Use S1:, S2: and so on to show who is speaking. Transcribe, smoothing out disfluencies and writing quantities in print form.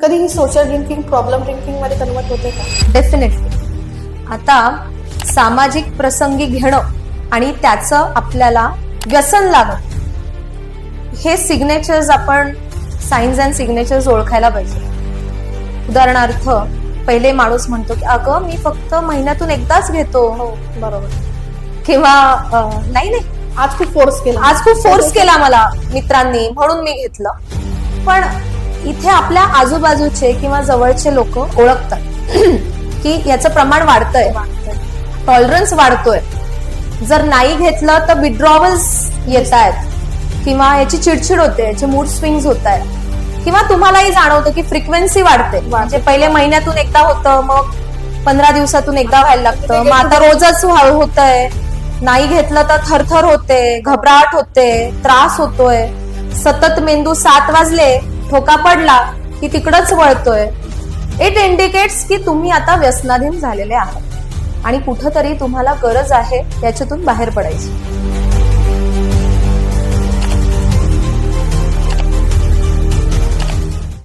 S1: कधी social drinking problem drinking मध्ये convert होते का?
S2: डेफिनेटली. आता सामाजिक प्रसंगी घेणं आणि त्याचं आपल्याला व्यसन लागणं, हे सिग्नेचर्स आपण साइन्स अँड सिग्नेचर्स ओळखायला पाहिजे. उदाहरणार्थ, पहिले माणूस म्हणतो की अगं मी फक्त महिन्यातून एकदाच घेतो,
S1: हो बरोबर.
S2: किंवा नाही नाही
S1: आज खूप फोर्स केला,
S2: आज खूप फोर्स केला मला मित्रांनी म्हणून मी घेतलं. पण इथे आपल्या आजूबाजूचे किंवा जवळचे लोक ओळखतात की याचं प्रमाण वाढतंय, टॉलरन्स वाढतोय. जर नाही घेतलं तर विड्रॉवल्स येत आहेत किंवा याची चिडचिड होते, याचे मूड स्विंग्स होत आहेत, किंवा तुम्हालाही जाणवतं की फ्रिक्वेन्सी वाढते. म्हणजे पहिले महिन्यातून एकदा होतं, मग 15 दिवसातून एकदा व्हायला लागतं, मग आता रोजच होतंय. नाही घेतलं तर थरथर होते, घबराहट होते, त्रास होतोय. सतत मेंदू 7 वाजले ठोका पडला की तिकडच वळतोय. इट इंडिकेट्स की तुम्ही आता व्यसनाधीन झालेले आहात आणि कुठंतरी तुम्हाला गरज आहे याच्यातून बाहेर पडायची.